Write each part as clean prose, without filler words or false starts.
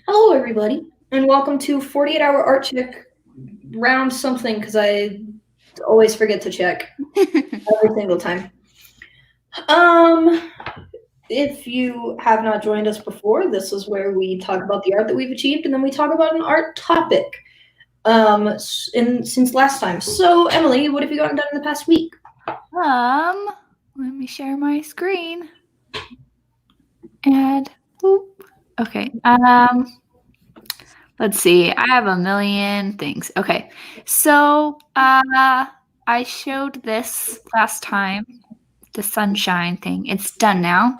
Hello, everybody, and welcome to 48-hour art check round something because I always forget to check every single time. Um, if you have not joined us before, this is where we talk about the art that we've achieved, and then we talk about an art topic. Since last time. So, Emily, what have you gotten done in the past week? Let me share my screen. And boop. Okay. Let's see. I have a million things. Okay. So, I showed this last time, the sunshine thing. It's done now.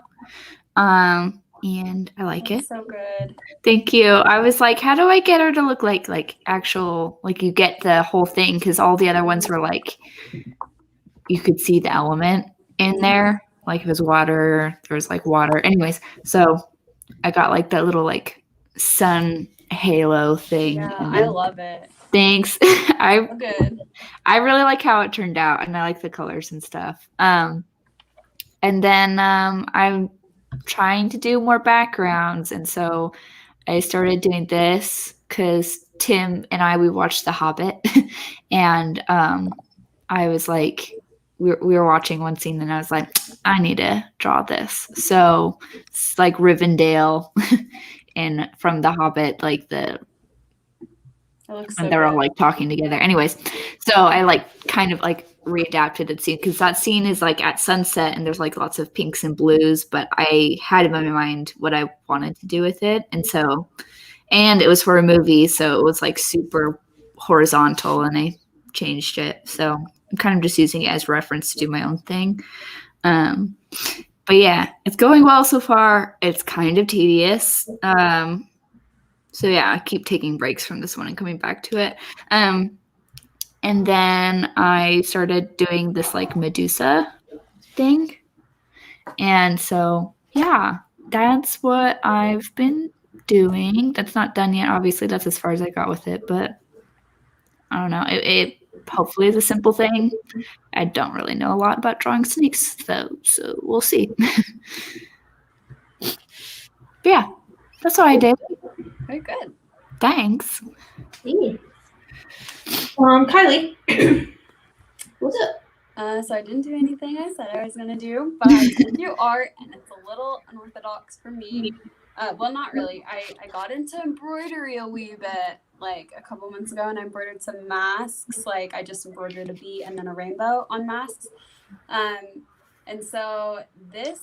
And I like it. So good. Thank you. I was like, how do I get her to look like actual, like you get the whole thing? Because all the other ones were like, you could see the element in there. Like it was water, there was like water. Anyways, so I got like that little like sun halo thing. Yeah, I love it. Thanks. Good. I really like how it turned out, and I like the colors and stuff. And then I'm trying to do more backgrounds, and so I started doing this because Tim and we watched The Hobbit, and I was like, we were watching one scene, and I was like, I need to draw this. So it's like Rivendell, and from The Hobbit, like and they're all like talking together. Anyways, so I like kind of like readapted the scene because that scene is like at sunset and there's like lots of pinks and blues, but I had in my mind what I wanted to do with it. And it was for a movie, so it was like super horizontal, and I changed it. So I'm kind of just using it as reference to do my own thing. But yeah, it's going well so far. It's kind of tedious. So yeah, I keep taking breaks from this one and coming back to it. And then I started doing this like Medusa thing. And so yeah, that's what I've been doing. That's not done yet. Obviously, that's as far as I got with it, but I don't know. It hopefully is a simple thing. I don't really know a lot about drawing snakes, though, so we'll see. But yeah, that's what I did. Very good. Thanks. Kylie, what's up? So I didn't do anything I said I was going to do, but I did do art, and it's a little unorthodox for me. Well, not really. I got into embroidery a wee bit, like a couple months ago, and I embroidered some masks. Like I just embroidered a bee and then a rainbow on masks. And so this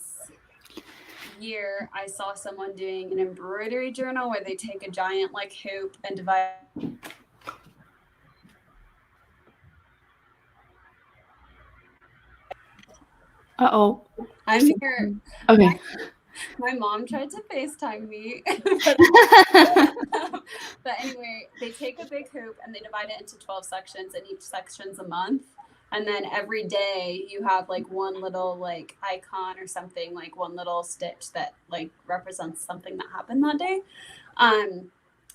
year I saw someone doing an embroidery journal where they take a giant like hoop and divide Uh-oh. I'm here. Okay. My mom tried to FaceTime me. But anyway, they take a big hoop and they divide it into 12 sections, and each section's a month. And then every day you have like one little like icon or something, like one little stitch that like represents something that happened that day.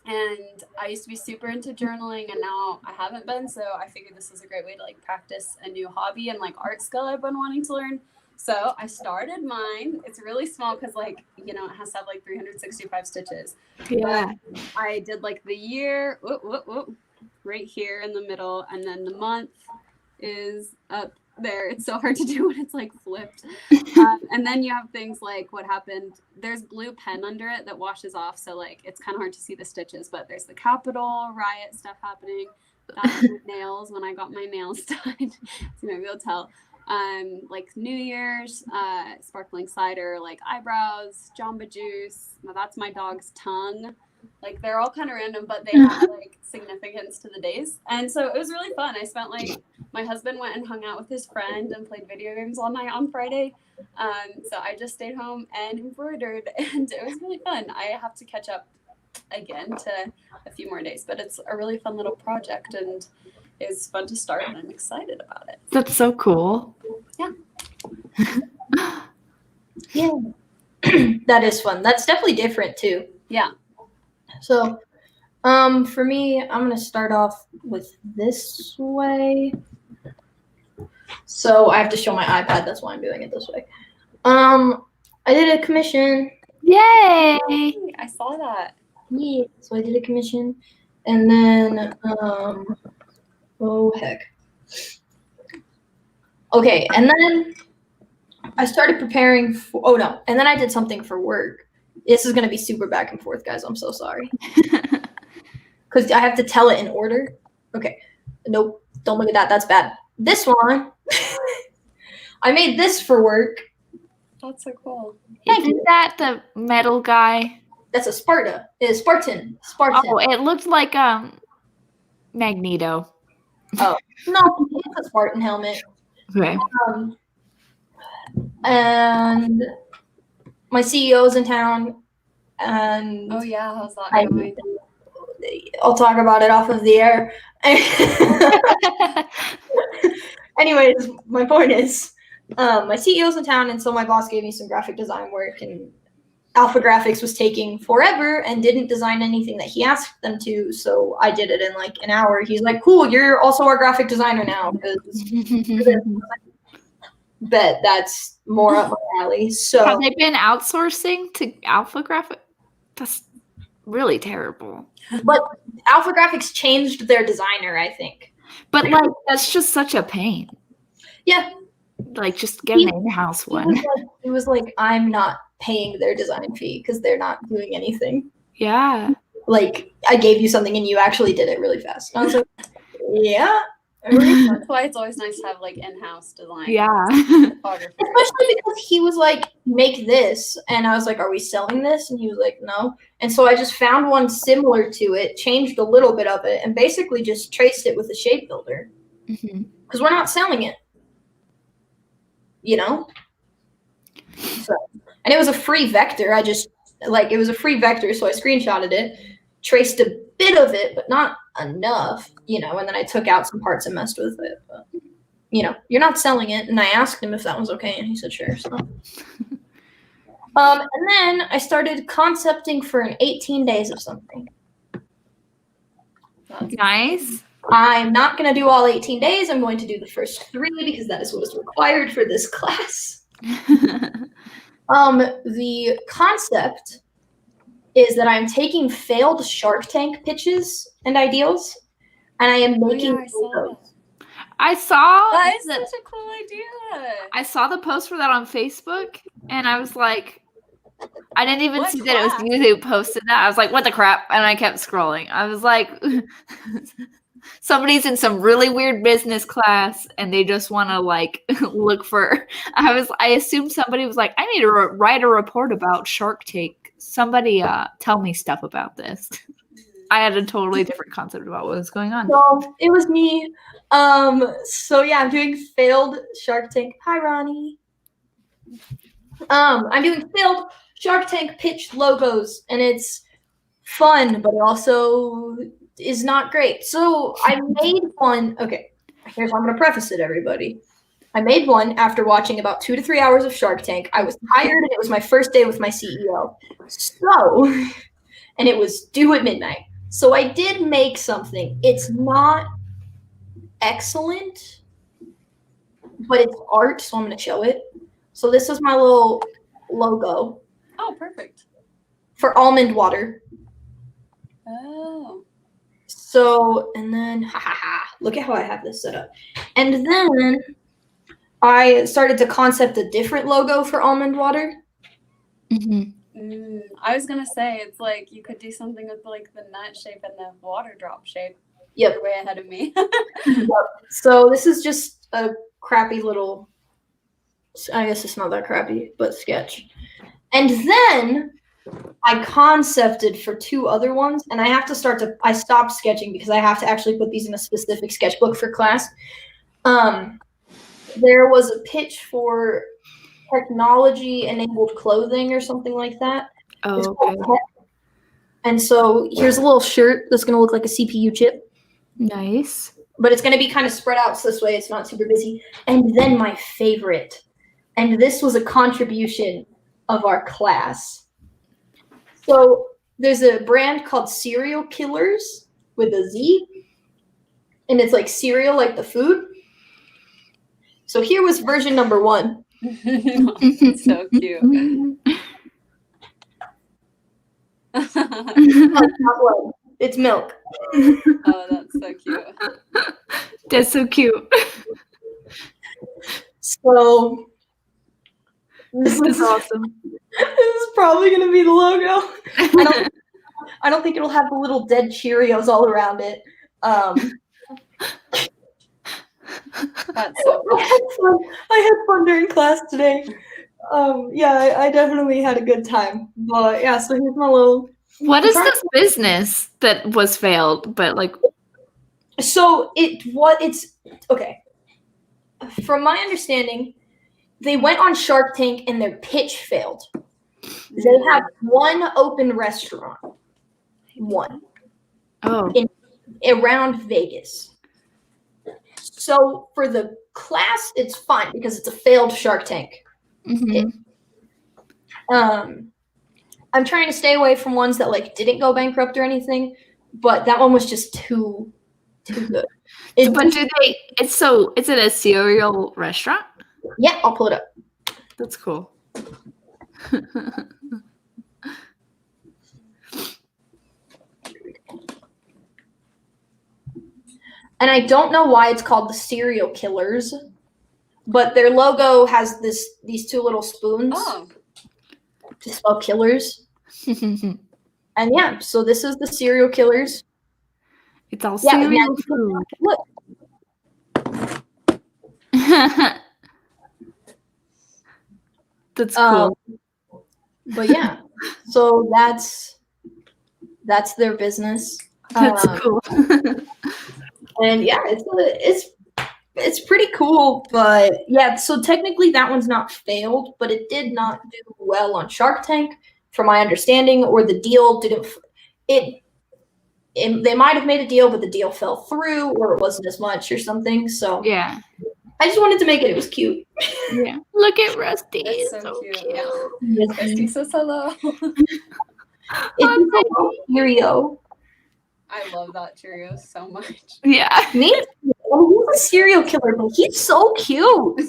And I used to be super into journaling, and now I haven't been. So I figured this is a great way to like practice a new hobby and like art skill I've been wanting to learn. So I started mine. It's really small because like, you know, it has to have like 365 stitches. Yeah. But I did like the year right here in the middle, and then the month is up there. It's so hard to do when it's like flipped. And then you have things like what happened. There's blue pen under it that washes off, so like it's kind of hard to see the stitches, but there's the Capitol riot stuff happening. That's nails when I got my nails done. So maybe you'll tell. Like New Year's, sparkling cider, like eyebrows, Jamba Juice. Now that's my dog's tongue. Like they're all kind of random, but they have like significance to the days. And so it was really fun. I spent like, my husband went and hung out with his friend and played video games all night on Friday. So I just stayed home and embroidered, and it was really fun. I have to catch up again to a few more days, but it's a really fun little project, and it's fun to start, and I'm excited about it. That's so cool. Yeah. Yeah. That is fun. That's definitely different too. Yeah. So, for me, I'm gonna start off with this way. So I have to show my iPad. That's why I'm doing it this way. I did a commission. Yay! I saw that. Yeah, so I did a commission, and then oh heck. Okay, and then I started preparing for. Oh no, and then I did something for work. This is gonna be super back and forth, guys. I'm so sorry. Because I have to tell it in order. Okay. Nope. Don't look at that. That's bad. This one. I made this for work. That's so cool. Isn't that the metal guy? That's a Sparta. It's Spartan. Oh, it looked like Magneto. Oh no, it's a Spartan helmet. Okay. And my CEO's in town, and Oh yeah, how's that going? I'll talk about it off of the air. Anyways, my point is, my CEO's in town, and so my boss gave me some graphic design work, and Alpha Graphics was taking forever and didn't design anything that he asked them to, so I did it in like an hour. He's like, cool, you're also our graphic designer now. Bet that's more up my alley. So have they been outsourcing to Alpha Graphics? That's really terrible. But Alpha Graphics changed their designer, I think. But like that's just such a pain. Yeah. Like just get an in-house one. It was like I'm not paying their design fee because they're not doing anything. Yeah. Like I gave you something and you actually did it really fast. And I was like, yeah. That's why it's always nice to have like in-house design. Yeah. Especially because he was like, make this. And I was like, are we selling this? And he was like, no. And so I just found one similar to it, changed a little bit of it, and basically just traced it with a shape builder. Because we're not selling it. You know? So, and it was a free vector. It was a free vector, so I screenshotted it, traced a bit of it, but not enough, you know, and then I took out some parts and messed with it. But, you know, you're not selling it. And I asked him if that was okay, and he said sure. So and then I started concepting for an 18 days of something. Nice. I'm not going to do all 18 days. I'm going to do the first 3 because that is what is required for this class. The concept is that I'm taking failed Shark Tank pitches and ideals, and I am making those. I saw that is such a cool idea. I saw the post for that on Facebook, and I was like, I didn't even see that it was you who posted that. I was like, what the crap? And I kept scrolling. I was like, somebody's in some really weird business class and they just want to like look for, I assumed somebody was like, I need to write a report about Shark Tank. Somebody tell me stuff about this. I had a totally different concept about what was going on. So it was me. So yeah, I'm doing failed Shark Tank. Hi, Ronnie. I'm doing failed Shark Tank pitch logos, and it's fun, but it also is not great. So I made one. Okay, here's how I'm going to preface it, everybody. I made one after watching about 2 to 3 hours of Shark Tank. I was tired, and it was my first day with my CEO. So, and it was due at midnight. So I did make something. It's not excellent, but it's art, so I'm going to show it. So this is my little logo. Oh, perfect. For almond water. Oh. So, and then, look at how I have this set up. And then I started to concept a different logo for almond water. I was gonna say it's like you could do something with like the nut shape and the water drop shape. Yep. You're way ahead of me. Yep. So this is just a crappy little, I guess it's not that crappy, but sketch. And then I concepted for 2 other ones, and I stopped sketching because I have to actually put these in a specific sketchbook for class. There was a pitch for technology-enabled clothing or something like that. Oh, okay. And so here's a little shirt that's going to look like a CPU chip. Nice. But it's going to be kind of spread out so this way it's not super busy. And then my favorite, and this was a contribution of our class. So there's a brand called Serial Killers with a Z, and it's like cereal, like the food. So here was version number 1. So cute. it's not blood. It's milk. Oh, that's so cute. That's so cute. So This is awesome. this is probably gonna be the logo. I don't think it'll have the little dead Cheerios all around it. That's so cool. I had fun during class today. Yeah, I definitely had a good time. But yeah, so here's my little. What is this business that was failed, but like? So it's okay. From my understanding, they went on Shark Tank and their pitch failed. They have one open restaurant. One. Oh. Around Vegas. So for the class, it's fine because it's a failed Shark Tank. Mm-hmm. I'm trying to stay away from ones that like didn't go bankrupt or anything, but that one was just too good. But do they? Is it a cereal restaurant? Yeah, I'll pull it up. That's cool. And I don't know why it's called the Serial Killers, but their logo has these two little spoons to spell killers. And yeah, so this is the Serial Killers. It's all cereal food. Look. That's cool. But yeah, so that's their business. That's cool. And yeah, it's pretty cool. But yeah, so technically that one's not failed, but it did not do well on Shark Tank, from my understanding, or the deal didn't. They might have made a deal, but the deal fell through, or it wasn't as much, or something. So yeah, I just wanted to make it. It was cute. Yeah, look at Rusty. It's so cute. Yeah. Rusty says hello. It's a Cheerio. I love that Cheerio so much. Yeah. Me? He's a serial killer, but he's so cute.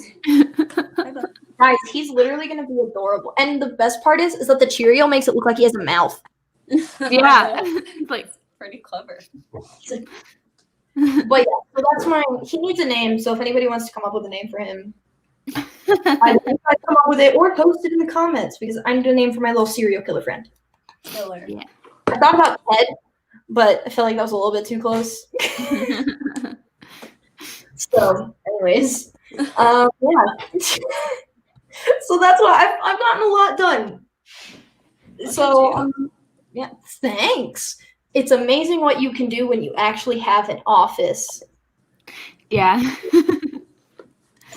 Guys, he's literally gonna be adorable. And the best part is that the Cheerio makes it look like he has a mouth. Yeah. Like pretty clever. But yeah, so that's he needs a name, so if anybody wants to come up with a name for him, I'd come up with it or post it in the comments, because I need a name for my little serial killer friend. Killer. Yeah. I thought about Ted, but I felt like that was a little bit too close. So, anyways, yeah. So that's why I've gotten a lot done. So, yeah, thanks. It's amazing what you can do when you actually have an office. Yeah.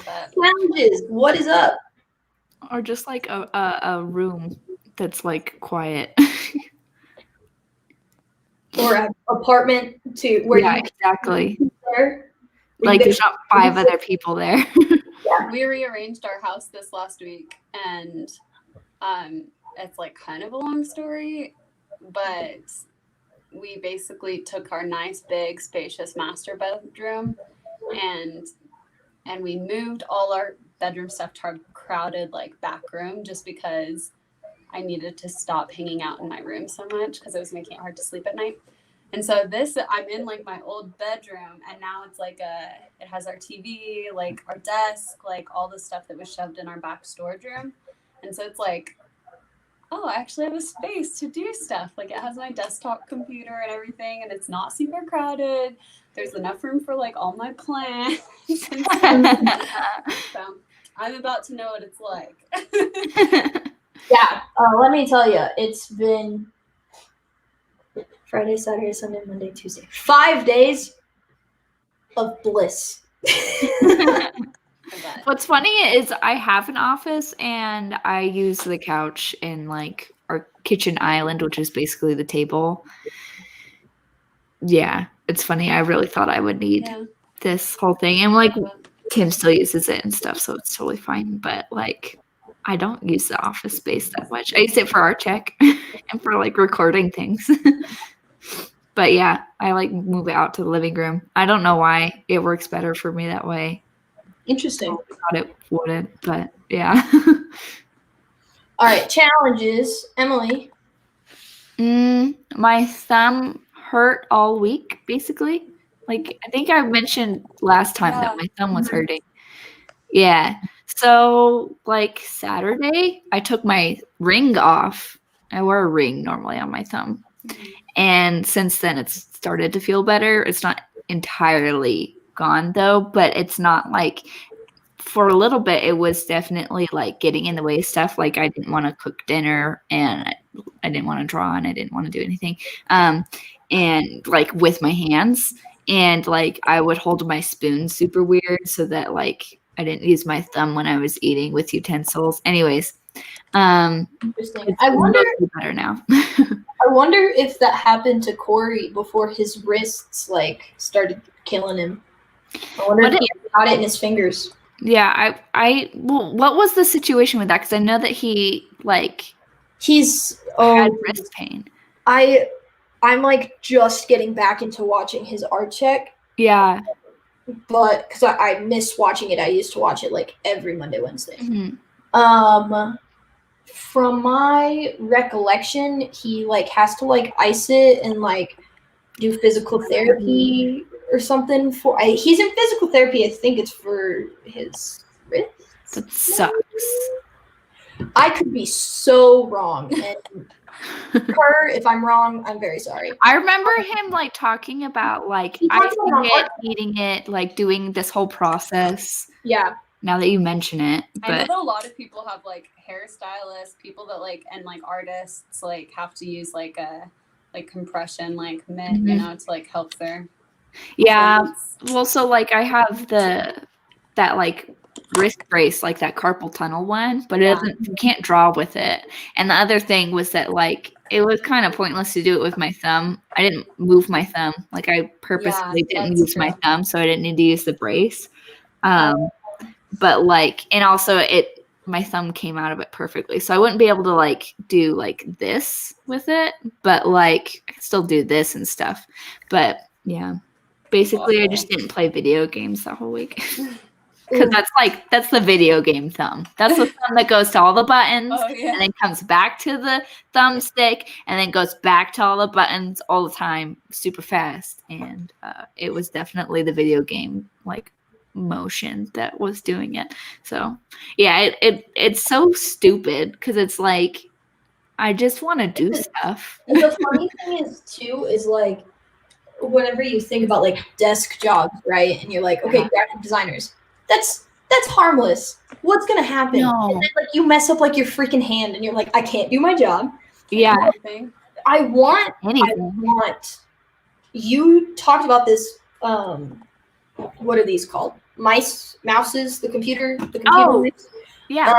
Challenges. What is up? Or just like a room that's like quiet. Or an apartment to where you exactly. there. Like there's not 5 other people there. Yeah. We rearranged our house this last week, and it's like kind of a long story, but we basically took our nice big spacious master bedroom and we moved all our bedroom stuff to our crowded like back room, just because I needed to stop hanging out in my room so much because it was making it hard to sleep at night. And so I'm in like my old bedroom, and now it's like it has our TV, like our desk, like all the stuff that was shoved in our back storage room. And so it's like, oh, I actually have a space to do stuff. Like it has my desktop computer and everything, and it's not super crowded. There's enough room for like all my plants. So I'm about to know what it's like. Yeah, let me tell you, it's been Friday, Saturday, Sunday, Monday, Tuesday. 5 days of bliss. What's funny is I have an office and I use the couch in like our kitchen island, which is basically the table. Yeah, it's funny. I really thought I would need this whole thing. And like Tim still uses it and stuff, so it's totally fine. But like I don't use the office space that much. I use it for ArtCheck and for like recording things. But yeah, I like move it out to the living room. I don't know why. It works better for me that way. Interesting. I thought it wouldn't, but yeah. All right, challenges. Emily. my thumb hurt all week, basically. Like, I think I mentioned last time that my thumb was hurting. Yeah. So, like, Saturday, I took my ring off. I wear a ring normally on my thumb. And since then, it's started to feel better. It's not entirely gone, though, but it's not like, for a little bit, it was definitely, like, getting in the way of stuff. Like, I didn't want to cook dinner, and I didn't want to draw, and I didn't want to do anything. And, like, with my hands. And, like, I would hold my spoon super weird so that, like, I didn't use my thumb when I was eating with utensils. Anyways, Interesting. I wonder better now. I wonder if that happened to Corey before his wrists like started killing him. I wonder if he got it in his fingers. Yeah, well, what was the situation with that? Because I know that he he's had wrist pain. I'm like just getting back into watching his ArtCheck. Yeah. But because I miss watching it. I used to watch it like every Monday, Wednesday. Mm-hmm. From my recollection, he like has to like ice it and like do physical therapy or something he's in physical therapy. I think it's for his wrist. That sucks. I could be so wrong. And if I'm wrong, I'm very sorry. I remember him like talking about like eating it, like doing this whole process. Yeah. Now that you mention it, I know that a lot of people have like hairstylists, people that like and like artists like have to use like a compression like mitt, you know, to like help their. Yeah. Well, so like I have that like wrist brace, like that carpal tunnel one, but you can't draw with it. And the other thing was that like it was kind of pointless to do it with my thumb. I didn't move my thumb. Like I purposely didn't use my thumb, so I didn't need to use the brace. But like, and also my thumb came out of it perfectly. So I wouldn't be able to like do like this with it, but like I could still do this and stuff. But yeah, basically I just didn't play video games that whole week. Because that's the video game thumb. That's the thumb that goes to all the buttons and then comes back to the thumbstick and then goes back to all the buttons all the time super fast. And it was definitely the video game like motion that was doing it. So yeah, it's so stupid because it's like I just want to do stuff. And the funny thing is like whenever you think about like desk jobs, right? And you're like, okay, graphic designers. That's harmless. What's gonna happen? No. And then, like you mess up like your freaking hand, and you're like, I can't do my job. Yeah. I want. You talked about this. What are these called? Mouses. The computer. Oh. Yeah.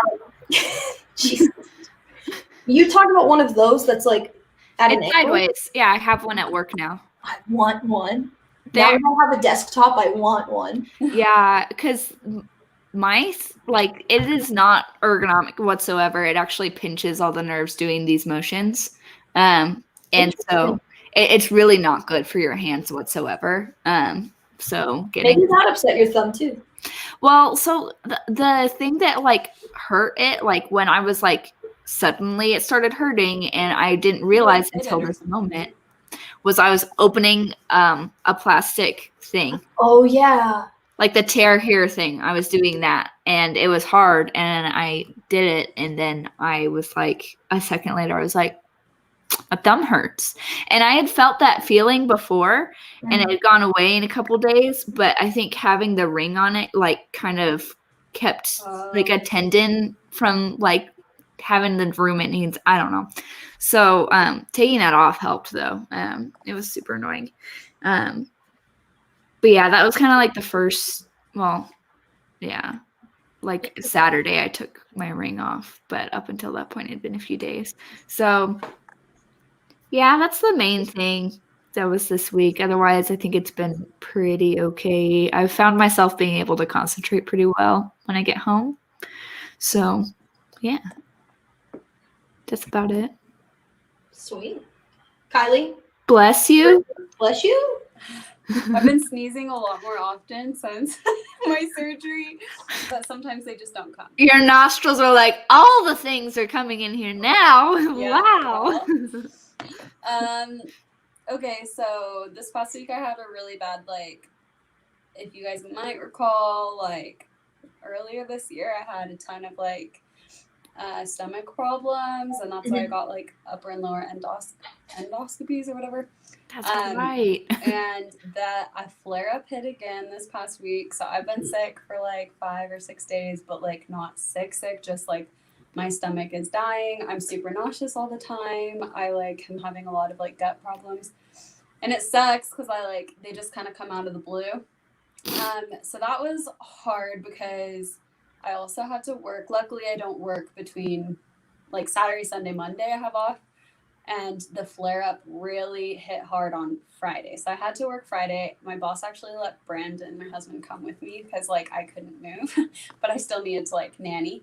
Jesus. You talked about one of those that's like at an sideways. Yeah, I have one at work now. I want one. Now I don't have a desktop. I want one. Yeah, because like it is not ergonomic whatsoever. It actually pinches all the nerves doing these motions, and so it's really not good for your hands whatsoever. So maybe that upset your thumb too. Well, so the thing that like hurt it, like when I was like suddenly it started hurting, and I didn't realize until this moment. Was I was opening a plastic thing. Oh, yeah. Like the tear here thing. I was doing that. And it was hard. And I did it. And then I was like, a second later, I was like, my thumb hurts. And I had felt that feeling before. And it had gone away in a couple days. But I think having the ring on it, like, kind of kept, like, a tendon from, like, having the room it needs. I don't know. So taking that off helped though. It was super annoying. But yeah, that was kind of like the first, like Saturday I took my ring off, but up until that point it had been a few days. So yeah, that's the main thing that was this week. Otherwise, I think it's been pretty okay. I've found myself being able to concentrate pretty well when I get home. So yeah, that's about it. Sweet. Kylie? Bless you. Bless you? I've been sneezing a lot more often since my surgery, but sometimes they just don't come. Your nostrils are like, all the things are coming in here now. Yeah, wow. Okay, so this past week I had a really bad, like, if you guys might recall, like, earlier this year I had a ton of, like, stomach problems, and that's why I got, like, upper and lower endoscopies or whatever. That's right. And that a flare-up hit again this past week, so I've been sick for, like, 5 or 6 days, but, like, not sick, just, like, my stomach is dying. I'm super nauseous all the time. I, like, am having a lot of, like, gut problems. And it sucks because they just kind of come out of the blue. So that was hard because I also had to work. Luckily, I don't work between, like, Saturday, Sunday, Monday I have off. And the flare-up really hit hard on Friday. So I had to work Friday. My boss actually let Brandon, my husband, come with me because, like, I couldn't move. But I still needed to, like, nanny.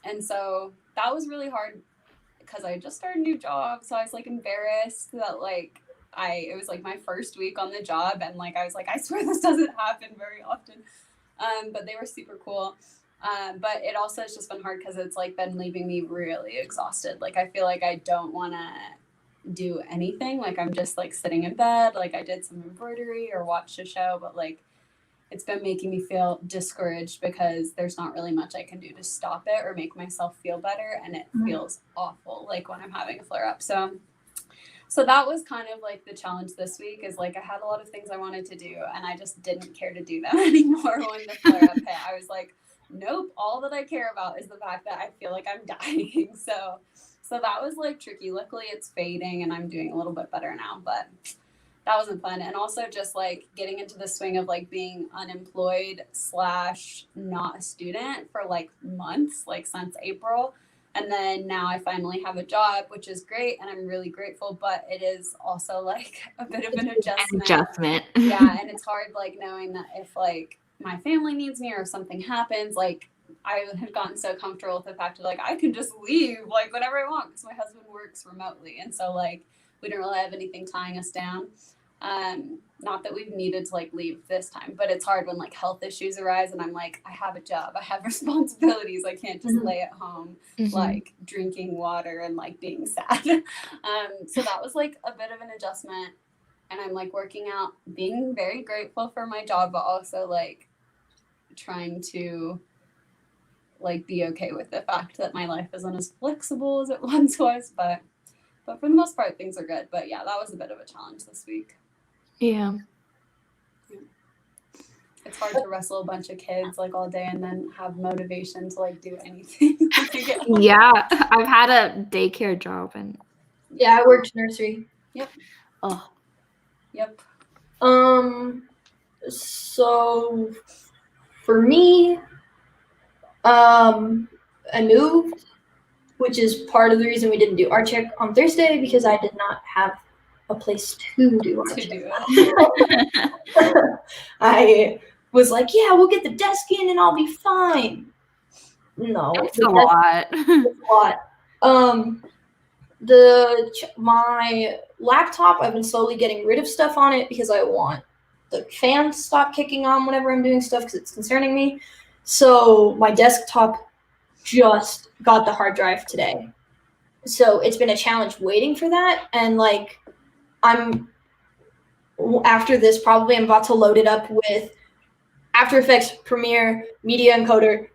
And so that was really hard because I just started a new job. So I was, like, embarrassed that, like, it was, like, my first week on the job. And, like, I was like, I swear this doesn't happen very often. But they were super cool. But it also has just been hard because it's, like, been leaving me really exhausted. Like, I feel like I don't want to do anything. Like, I'm just, like, sitting in bed. Like, I did some embroidery or watched a show, but, like, it's been making me feel discouraged because there's not really much I can do to stop it or make myself feel better. And it feels awful, like, when I'm having a flare up. So that was kind of, like, the challenge this week is, like, I had a lot of things I wanted to do and I just didn't care to do them anymore when the flare up hit. I was like, nope, all that I care about is the fact that I feel like I'm dying. So that was, like, tricky. Luckily it's fading and I'm doing a little bit better now, but that wasn't fun. And also just, like, getting into the swing of, like, being unemployed / not a student for, like, months, like, since April. And then now I finally have a job, which is great. And I'm really grateful, but it is also, like, a bit of an adjustment. Yeah. And it's hard, like, knowing that if, like, my family needs me or if something happens, like, I had gotten so comfortable with the fact of, like, I can just leave, like, whenever I want because my husband works remotely. And so, like, we don't really have anything tying us down. Not that we've needed to, like, leave this time, but it's hard when, like, health issues arise and I'm like, I have a job, I have responsibilities, I can't just lay at home, like, drinking water and, like, being sad. So that was, like, a bit of an adjustment, and I'm, like, working out, being very grateful for my job, but also, like, trying to, like, be okay with the fact that my life isn't as flexible as it once was, but for the most part things are good. But yeah, that was a bit of a challenge this week. Yeah. It's hard to wrestle a bunch of kids, like, all day and then have motivation to, like, do anything. Yeah, I've had a daycare job and yeah, I worked nursery. Yep. Oh. Yep. So for me, I moved, which is part of the reason we didn't do ArtCheck on Thursday because I did not have a place to do ArtCheck. I was like, yeah, we'll get the desk in and I'll be fine. No, it's a lot. It's a lot. My laptop, I've been slowly getting rid of stuff on it because I want the fan to stop kicking on whenever I'm doing stuff because it's concerning me. So my desktop just got the hard drive today. So it's been a challenge waiting for that. And, like, after this, probably I'm about to load it up with After Effects, Premiere, Media Encoder,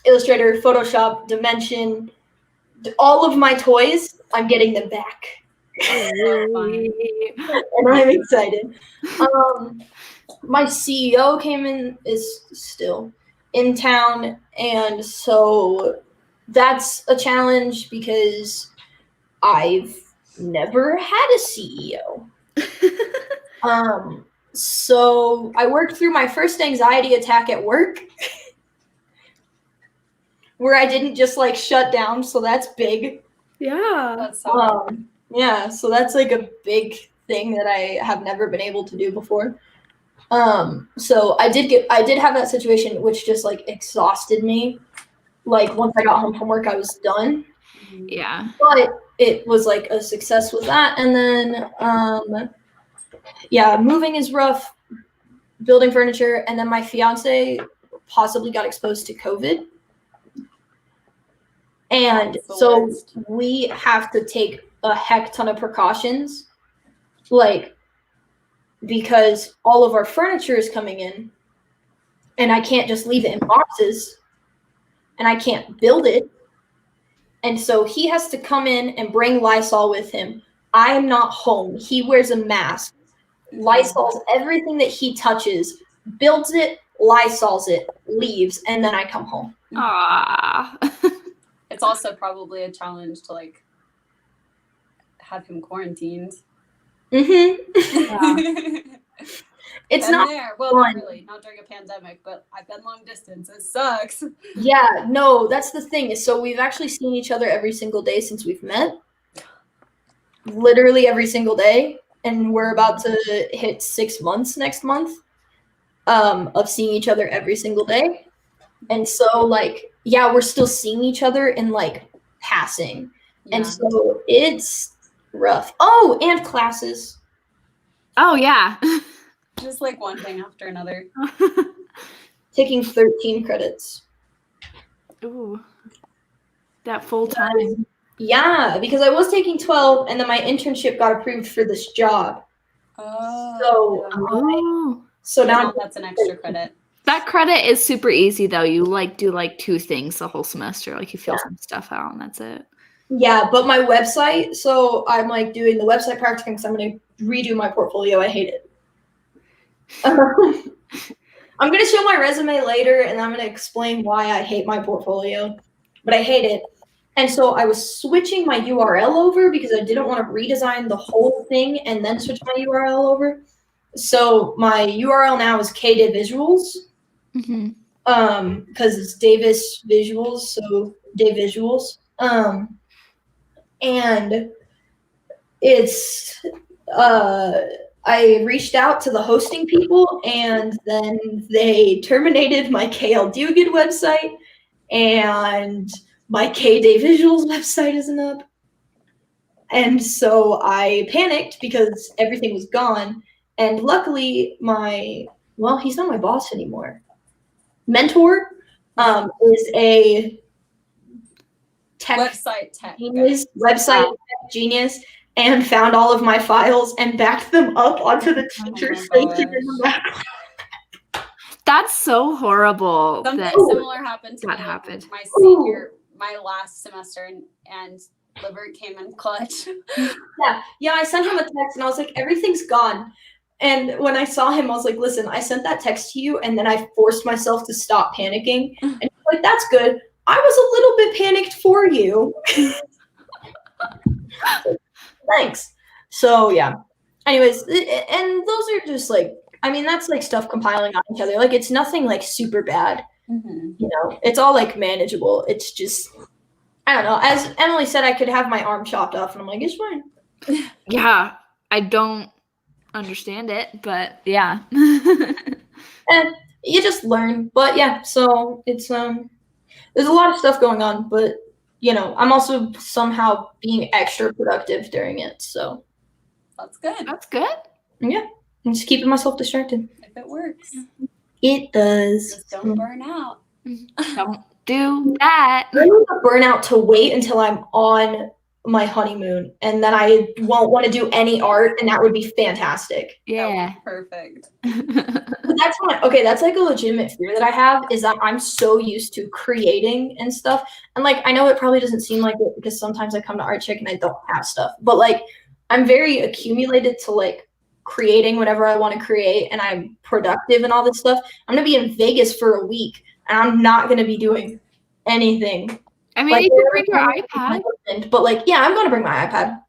Illustrator, Photoshop, Dimension, all of my toys, I'm getting them back. And I'm excited. My CEO is still in town, and so that's a challenge because I've never had a CEO. So I worked through my first anxiety attack at work where I didn't just, like, shut down, so that's big. Yeah. That's so yeah, so that's, like, a big thing that I have never been able to do before. So I did have that situation which just, like, exhausted me. Like, once I got home from work, I was done. Yeah. But it was, like, a success with that. And then, yeah, moving is rough, building furniture, and then my fiance possibly got exposed to COVID. And That's the so worst. we have to take a heck ton of precautions, like, because all of our furniture is coming in, and I can't just leave it in boxes, and I can't build it. And so he has to come in and bring Lysol with him. I am not home. He wears a mask. Lysol's everything that he touches, builds it, Lysol's it, leaves, and then I come home. Ah. It's also probably a challenge to like have him quarantined. Mm-hmm. It's Been not there. Well, fun. not really, not during a pandemic, but I've been long distance. It sucks. Yeah, no, that's the thing. Is so we've actually seen each other every single day since we've met. Literally every single day. And we're about to hit 6 months next month of seeing each other every single day. And so, like, yeah, we're still seeing each other in, like, passing. Yeah. And so it's rough. Oh, and classes. Oh yeah. Just like one thing after another. Taking 13 credits. Ooh. That full time. Yeah, because I was taking 12, and then my internship got approved for this job. Oh. Oh. So now That's an extra credit. That credit is super easy though. You like do like 2 things the whole semester. Like you fill some stuff out and that's it. yeah, but my website, so I'm like doing the website practicum because I'm going to redo my portfolio. I hate it. I'm going to show my resume later, and I'm going to explain why I hate my portfolio, but I hate it. And so I was switching my URL over because I didn't want to redesign the whole thing and then switch my URL over. So my URL now is KDivvisuals, because it's Davis Visuals, so Davisuals. And it's I reached out to the hosting people, and then they terminated my KL Diuguid website, and my KDivisuals website isn't up. And so I panicked because everything was gone. And luckily, he's not my boss anymore. Mentor is a Website tech genius, website genius, and found all of my files and backed them up onto the teacher station in the back. That's so horrible. Something that similar happened to me. happened. My last semester, and Liver came in clutch. Yeah, I sent him a text and I was like, everything's gone. And when I saw him, I was like, listen, I sent that text to you, and then I forced myself to stop panicking. And he's like, that's good. I was a little bit panicked for you. Thanks. So, yeah. Anyways, and those are just like, I mean, that's like stuff compiling on each other. Like, it's nothing like super bad. You know, it's all like manageable. It's just, I don't know. As Emily said, I could have my arm chopped off, and I'm like, it's fine. Yeah, I don't understand it, but yeah. And you just learn. But yeah, so it's there's a lot of stuff going on, but you know, I'm also somehow being extra productive during it. So That's good. That's good. yeah, I'm just keeping myself distracted. If it works. It does. Just don't burn out. Don't do that. I need a burnout to wait until I'm on my honeymoon, and then I won't want to do any art, and that would be fantastic. Yeah. Perfect. But that's like a legitimate fear that I have, is that I'm so used to creating and stuff. And like, I know it probably doesn't seem like it because sometimes I come to ArtCheck and I don't have stuff, but like, I'm very accumulated to like creating whatever I want to create, and I'm productive and all this stuff. I'm going to be in Vegas for a week, and I'm not going to be doing anything. I mean, Like, you can bring your iPad. But like, yeah, I'm going to bring my iPad.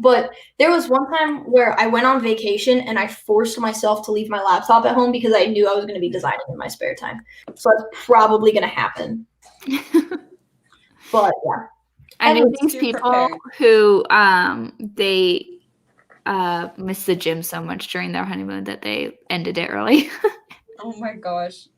But there was one time where I went on vacation and I forced myself to leave my laptop at home because I knew I was going to be designing in my spare time. So that's probably going to happen. But yeah. I know And these be people prepared. who they miss the gym so much during their honeymoon that they ended it early. Oh my gosh.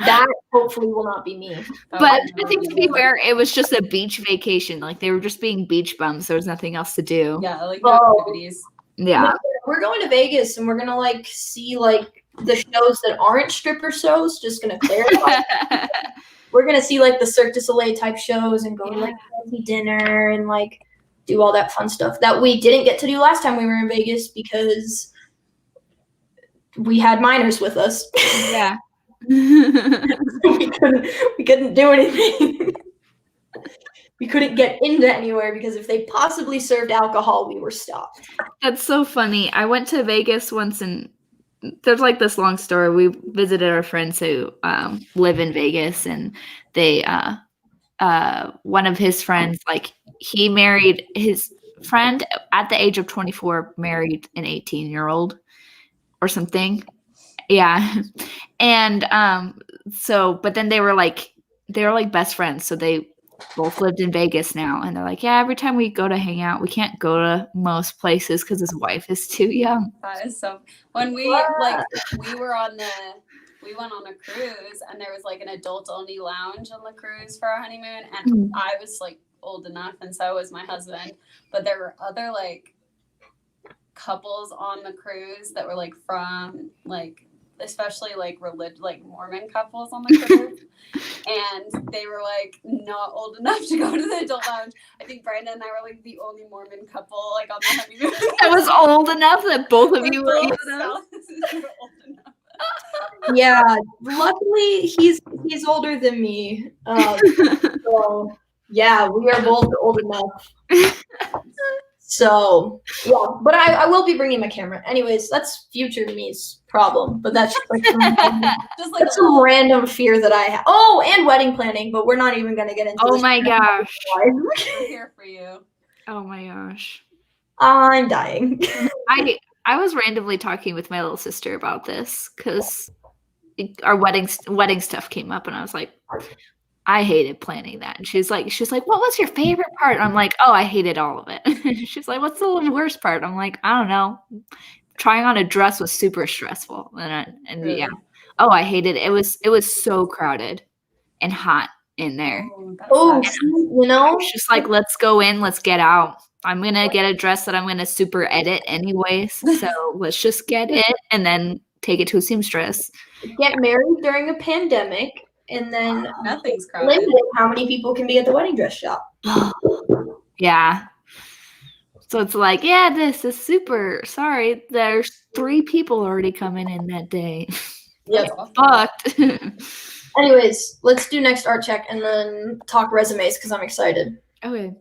That hopefully will not be me. That But would I think not to be be me. fair, it was just a beach vacation. Like they were just being beach bums. There was nothing else to do. Yeah, like Oh. activities. Yeah. We're going to Vegas and we're going to like see like the shows that aren't stripper shows, just going to clarify. we're gonna see like the Cirque du Soleil type shows and go to like fancy dinner and like do all that fun stuff that we didn't get to do last time we were in Vegas because we had minors with us. Yeah. we couldn't do anything. We couldn't get into anywhere because if they possibly served alcohol, we were stopped. That's so funny. I went to Vegas once, and there's like this long story. We visited our friends who live in Vegas, and they one of his friends, like he married his friend at the age of 24, married an 18-year-old or something. Yeah. And so but then they were like best friends, so they both lived in Vegas now, and they're like, yeah, every time we go to hang out, we can't go to most places because his wife is too young. That is so. When we went on a cruise, and there was like an adult only lounge on the cruise for our honeymoon, and I was like old enough, and so was my husband, but there were other like couples on the cruise that were like from like, especially like like Mormon couples on the cruise, and they were like not old enough to go to the adult lounge. I think Brandon and I were like the only Mormon couple like on the honeymoon. That was old enough that both of you were old enough. Yeah, luckily he's older than me. So yeah, we are both old enough. So yeah, but I will be bringing my camera. Anyways, that's future me's problem. But that's just like that's some random fear that I have. Oh, and wedding planning, but we're not even gonna get into. Oh my gosh! We're here for you. Oh my gosh! I'm dying. I was randomly talking with my little sister about this because our wedding stuff came up, and I was like, I hated planning that. And she's like, what was your favorite part? And I'm like, oh, I hated all of it. She's like, what's the worst part? I'm like, I don't know. Trying on a dress was super stressful. And really? Yeah. Oh, I hated it. It was so crowded and hot in there. Oh, you know? It's just like, let's go in, let's get out. I'm going to get a dress that I'm going to super edit anyways. So let's just get it and then take it to a seamstress. Get married during a pandemic. And then nothing's crowded. How many people can be at the wedding dress shop? Yeah. So it's like, yeah, this is super. Sorry, there's 3 people already coming in that day. Yep. Fucked. Anyways, let's do next art check and then talk resumes because I'm excited. Okay.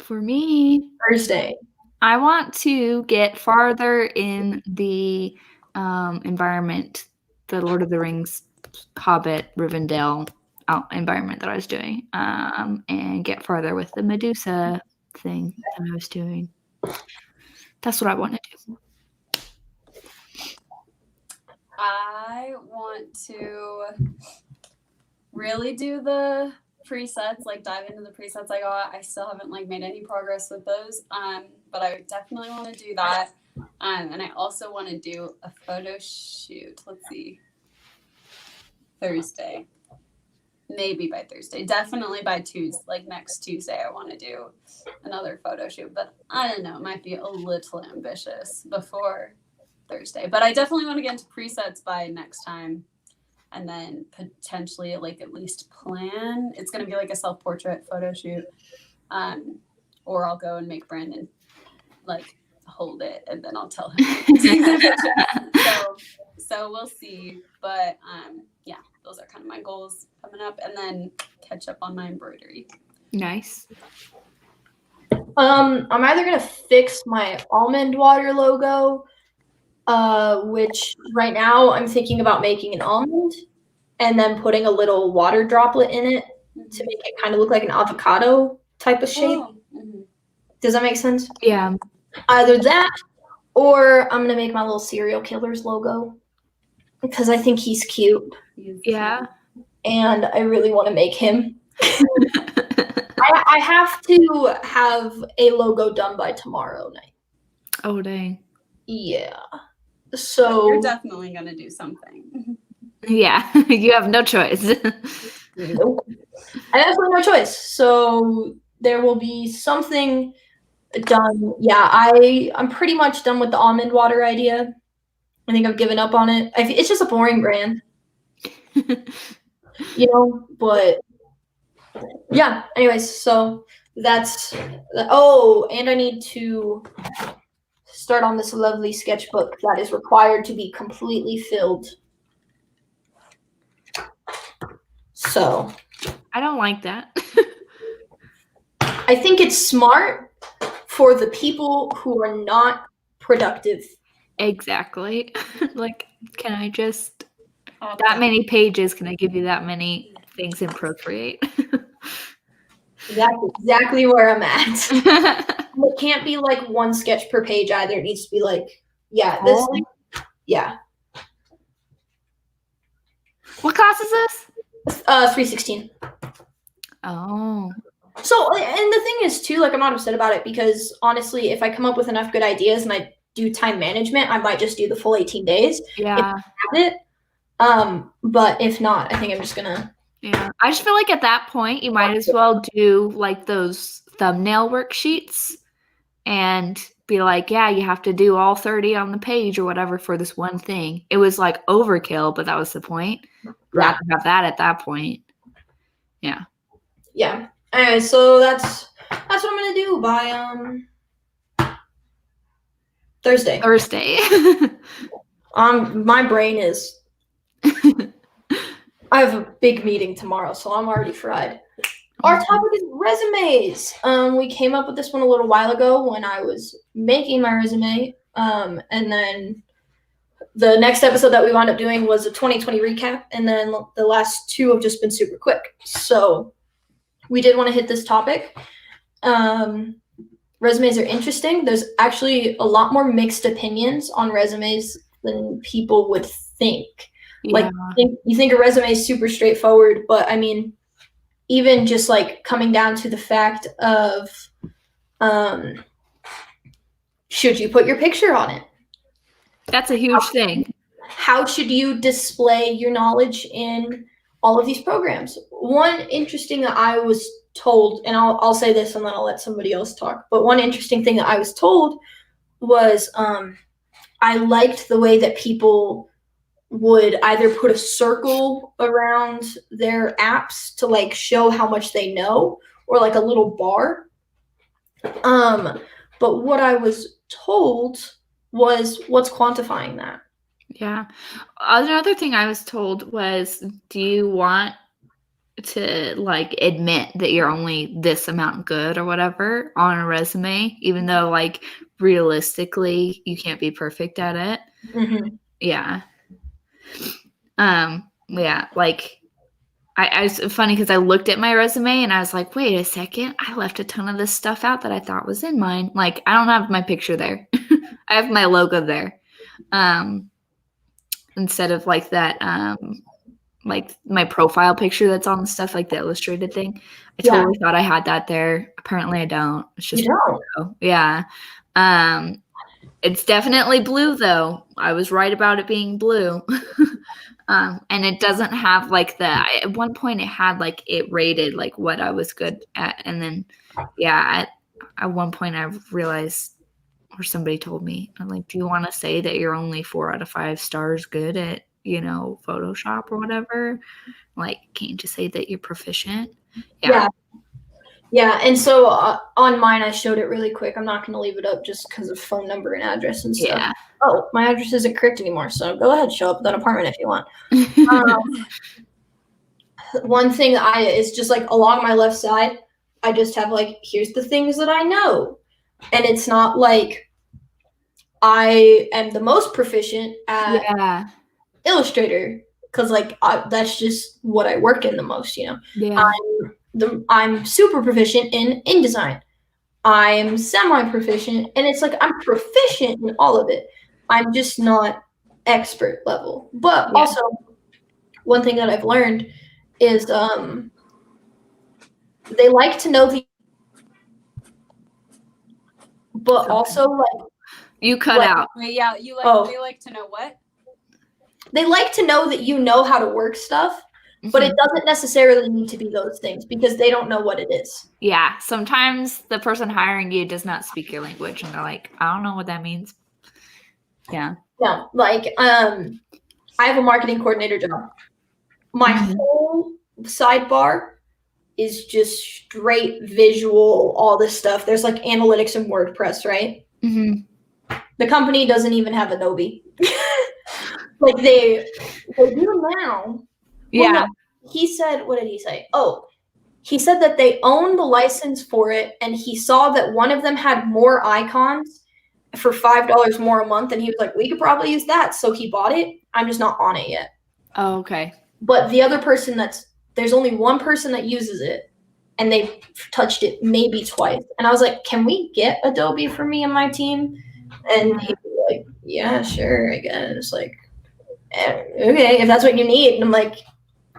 For me, Thursday. I want to get farther in the environment, the Lord of the Rings, Hobbit, Rivendell environment that I was doing, and get farther with the Medusa thing that I was doing. That's what I want to do. I want to really do the presets, like dive into the presets I got. I still haven't like made any progress with those, but I definitely want to do that. And I also want to do a photo shoot. Let's see. Thursday. Maybe by Thursday. Definitely by Tuesday, like next Tuesday, I want to do another photo shoot. But I don't know. It might be a little ambitious before Thursday. But I definitely want to get into presets by next time. And then potentially like at least plan. It's going to be like a self-portrait photo shoot. Or I'll go and make Brandon like hold it and then I'll tell him. So we'll see. But yeah, those are kind of my goals coming up, and then catch up on my embroidery. Nice. I'm either gonna fix my almond water logo, which right now I'm thinking about making an almond and then putting a little water droplet in it to make it kind of look like an avocado type of shape. Oh. Mm-hmm. Does that make sense? Yeah. Either that, or I'm gonna make my little serial killers logo because I think he's cute. Yeah. And I really want to make him. I have to have a logo done by tomorrow night. Oh, dang. Yeah. So you're definitely gonna do something. Yeah, you have no choice. Nope. I have no choice. So there will be something done. Yeah, I'm pretty much done with the almond water idea. I think I've given up on it. It's just a boring brand. But yeah, anyways, so that's, and I need to start on this lovely sketchbook that is required to be completely filled. So I don't like that. I think it's smart for the people who are not productive. Exactly. Like, can I just that many pages? Can I give you that many things in Procreate? Exactly where I'm at. It can't be like one sketch per page either. It needs to be like, this. Yeah. What class is this? 316. Oh. So, and the thing is too, like, I'm not upset about it because honestly, if I come up with enough good ideas and I do time management, I might just do the full 18 days. Yeah. If I have it. But if not, I think I'm just gonna. Yeah. I just feel like at that point, you might as well do like those thumbnail worksheets and be like, yeah, you have to do all 30 on the page or whatever for this one thing. It was like overkill, but that was the point. Rather have that at that point. Yeah. Yeah. Anyway, so that's what I'm gonna do by Thursday. My brain is. I have a big meeting tomorrow, so I'm already fried. Our topic is resumes. We came up with this one a little while ago when I was making my resume. And then the next episode that we wound up doing was a 2020 recap, and then the last two have just been super quick. So we did want to hit this topic. Resumes are interesting. There's actually a lot more mixed opinions on resumes than people would think. Yeah. Like, you think a resume is super straightforward, but I mean, even just like coming down to the fact of, should you put your picture on it? That's a huge thing. How should you display your knowledge in all of these programs? One interesting that I was told, and I'll say this and then I'll let somebody else talk, but one interesting thing that I was told was I liked the way that people would either put a circle around their apps to like show how much they know, or like a little bar. But what I was told was, what's quantifying that? Yeah. Another thing I was told was, do you want to like admit that you're only this amount good or whatever on a resume, even though like realistically you can't be perfect at it? Mm-hmm. Yeah. Yeah, like I was funny because I looked at my resume and I was like, wait a second, I left a ton of this stuff out that I thought was in mine. Like, I don't have my picture there. I have my logo there. Instead of like that, like my profile picture that's on the stuff, like the illustrated thing. I totally thought I had that there. Apparently I don't. It's just blue. Yeah. It's definitely blue though. I was right about it being blue. And it doesn't have like at one point it had like it rated like what I was good at. And then, at one point I realized, or somebody told me, I'm like, do you want to say that you're only 4 out of 5 stars good at, Photoshop or whatever? Like, can't you just say that you're proficient? Yeah, and so on mine, I showed it really quick. I'm not going to leave it up just because of phone number and address and stuff. Yeah. Oh, my address isn't correct anymore, so go ahead, show up at that apartment if you want. One thing is just like along my left side, I just have like, here's the things that I know. And it's not like I am the most proficient at Illustrator, because like that's just what I work in the most, I'm super proficient in InDesign. I'm semi-proficient, and it's like I'm proficient in all of it. I'm just not expert level. But also, one thing that I've learned is they like to know but also like you cut out. Yeah, they like to know what? They like to know that you know how to work stuff. But it doesn't necessarily need to be those things because they don't know what it is. Yeah. Sometimes the person hiring you does not speak your language and they're like, I don't know what that means. Yeah. No, like I have a marketing coordinator job. My Mhm. whole sidebar is just straight visual, all this stuff. There's like analytics and WordPress, right? Mhm. The company doesn't even have Adobe. Like they do now. Well, Yeah. no, he said, what did he say? Oh, he said that they own the license for it, and he saw that one of them had more icons for $5 more a month, and he was like, we could probably use that. So he bought it. I'm just not on it yet. Oh, okay. But the other person there's only one person that uses it, and they've touched it maybe twice. And I was like, can we get Adobe for me and my team? And he was like, yeah, sure, I guess. Like, okay, if that's what you need. And I'm like,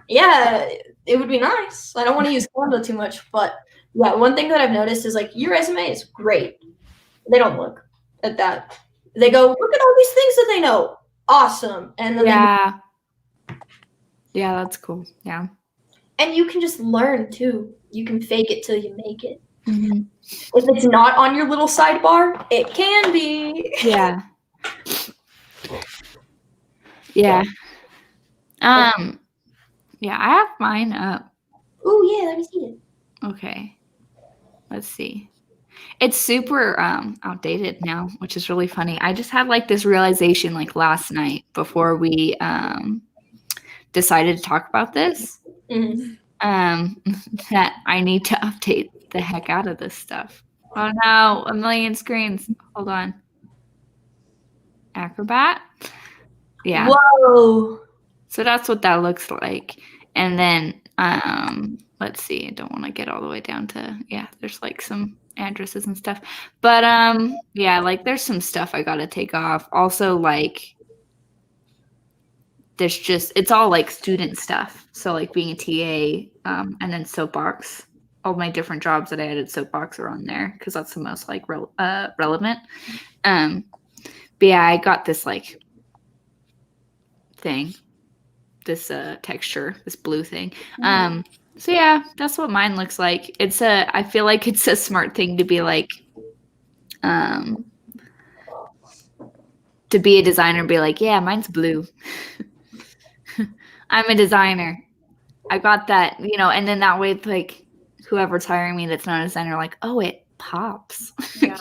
yeah, it would be nice. I don't want to use Canva too much, but yeah, one thing that I've noticed is like your resume is great. They don't look at that. They go, look at all these things that they know. Awesome. And then Yeah. Yeah, that's cool. Yeah. and you can just learn too. You can fake it till you make it. Mhm. If it's not on your little sidebar, it can be. Yeah. Yeah. Yeah, I have mine up. Oh yeah, let me see it. Okay. Let's see. It's super outdated now, which is really funny. I just had like this realization like last night before we decided to talk about this. Mhm. That I need to update the heck out of this stuff. Oh no, a million screens. Hold on. Acrobat? Yeah. Whoa. So that's what that looks like. And then let's see, I don't want to get all the way down to there's like some addresses and stuff. But yeah, like there's some stuff I gotta take off. Also, like there's just it's all like student stuff. So like being a TA, and then Soapbox. All my different jobs that I added Soapbox are on there because that's the most like relevant. But yeah, I got this like thing, this texture, this blue thing. So yeah, that's what mine looks like. I feel like it's a smart thing to be like, to be a designer and be like, yeah, mine's blue. I'm a designer. I got that, and then that way, like, whoever's hiring me that's not a designer, like, oh, it pops. Yeah.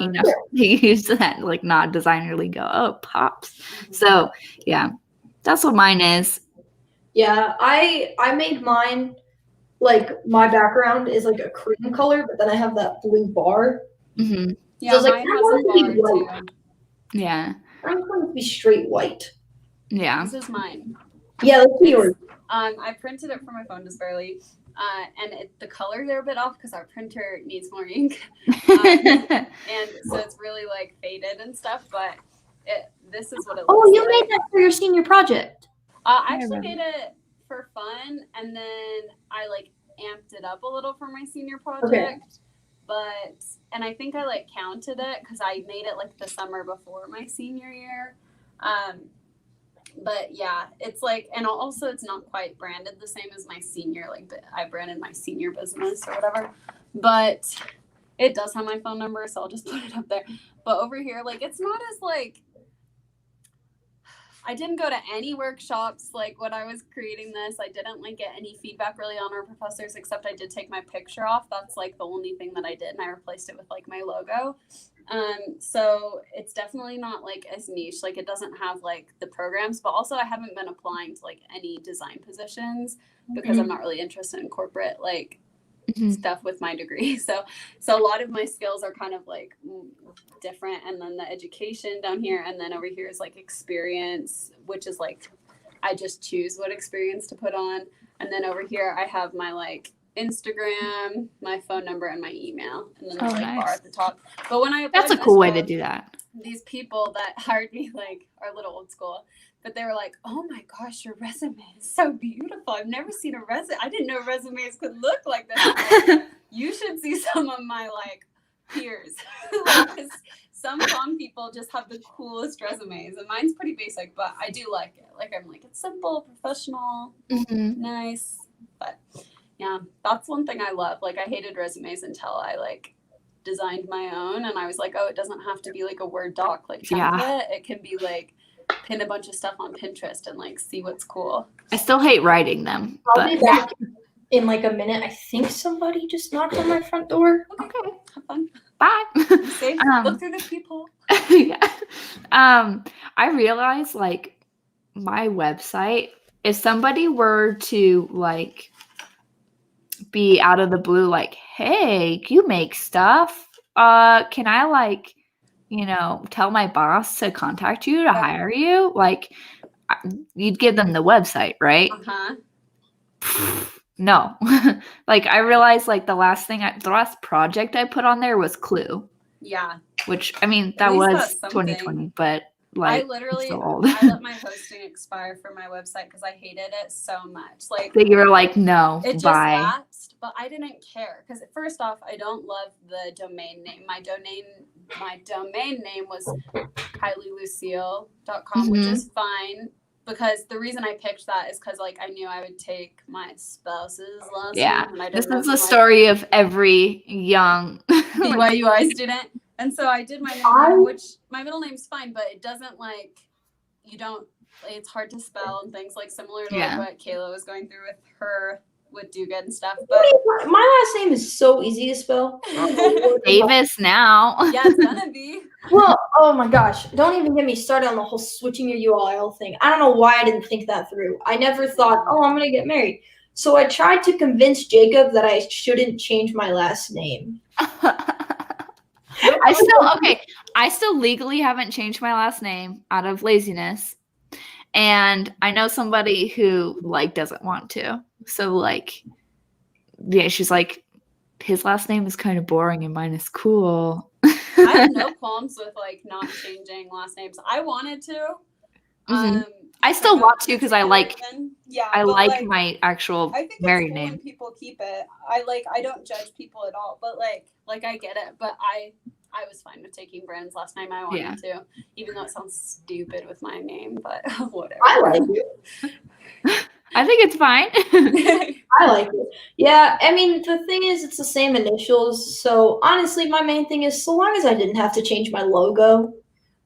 They use that, like, not designer lingo. Oh, it pops. So, yeah, that's what mine is. Yeah, I made mine like my background is like a cream color, but then I have that blue bar. Mm-hmm. Yeah, So I was like, mine I has want a it to be bar white. too. Yeah. I want it to be straight white. Yeah. This is mine. Yeah, let's see yours. I printed it for my phone just barely, and the colors are a bit off because our printer needs more ink, and so it's really like faded and stuff. But this is what it looks Oh, you like. made that for your senior project. I actually made it for fun, and then I like amped it up a little for my senior project. Okay. And I think I like counted it because I made it like the summer before my senior year. But yeah, it's like, and also it's not quite branded the same as my senior, like I branded my senior business or whatever, but it does have my phone number, so I'll just put it up there. But over here, like, it's not as like, I didn't go to any workshops like when I was creating this. I didn't like get any feedback really on our professors, except I did take my picture off. That's like the only thing that I did, and I replaced it with like my logo. So it's definitely not like as niche. Like it doesn't have like the programs, but also I haven't been applying to like any design positions because I'm not really interested in corporate like stuff with my degree. So a lot of my skills are kind of like different, and then the education down here, and then over here is like experience, which is like I just choose what experience to put on, and then over here I have my like Instagram, my phone number, and my email, and then there's like bar at the top. But when I applied That's a cool way to do that. These people that hired me like are a little old school, but they were like, "Oh my gosh, your resume is so beautiful. I've never seen a resume. I didn't know resumes could look like this. Like, you should see some of my like peers. Like, some comm people just have the coolest resumes, and mine's pretty basic, but I do like it. Like I'm like, it's simple, professional, nice. But yeah, that's one thing I love. Like I hated resumes until I like designed my own, and I was like, oh, it doesn't have to be like a Word doc like template. It can be like pin a bunch of stuff on Pinterest and like see what's cool. I still hate writing them. I'll But be back in like a minute. I think somebody just knocked on my front door. Okay, have fun. bye. Safe. Look through the peephole. Yeah. I realized like my website, if somebody were to like be out of the blue, like, hey, you make stuff. Can I like, tell my boss to contact you to hire you? Like, you'd give them the website, right? No. Like, I realized like the last project I put on there was Clue. Yeah. Which, I mean, that was 2020, but like, I literally, so old. I let my hosting expire for my website because I hated it so much. Like, so you were like, no, it just lapsed, but I didn't care because first off, I don't love the domain name. My domain name was KileyLucille.com, which is fine. Because the reason I picked that is because like I knew I would take my spouse's last name. And I didn't this is the story of every young BYUI student. And so I did my name, which my middle name's fine, but it doesn't like it's hard to spell and things like similar to like what Kayla was going through with do good and stuff. But my last name is so easy to spell. Davis now. Yeah, it's gonna be. Well, oh my gosh. Don't even get me started on the whole switching your URL thing. I don't know why I didn't think that through. I never thought, I'm going to get married. So I tried to convince Jacob that I shouldn't change my last name. I still legally haven't changed my last name out of laziness. And I know somebody who like doesn't want to. So like, yeah, she's like, his last name is kind of boring and mine is cool. I have no qualms with like not changing last names. I wanted to. I still want to because I like my actual I think married it's cool name. When people keep it. I don't judge people at all, but like I get it. But I was fine with taking Brandon's last name. I wanted to, even though it sounds stupid with my name, but whatever. I like it. I think it's fine. I like it. Yeah, I mean, the thing is, it's the same initials. So honestly, my main thing is, so long as I didn't have to change my logo,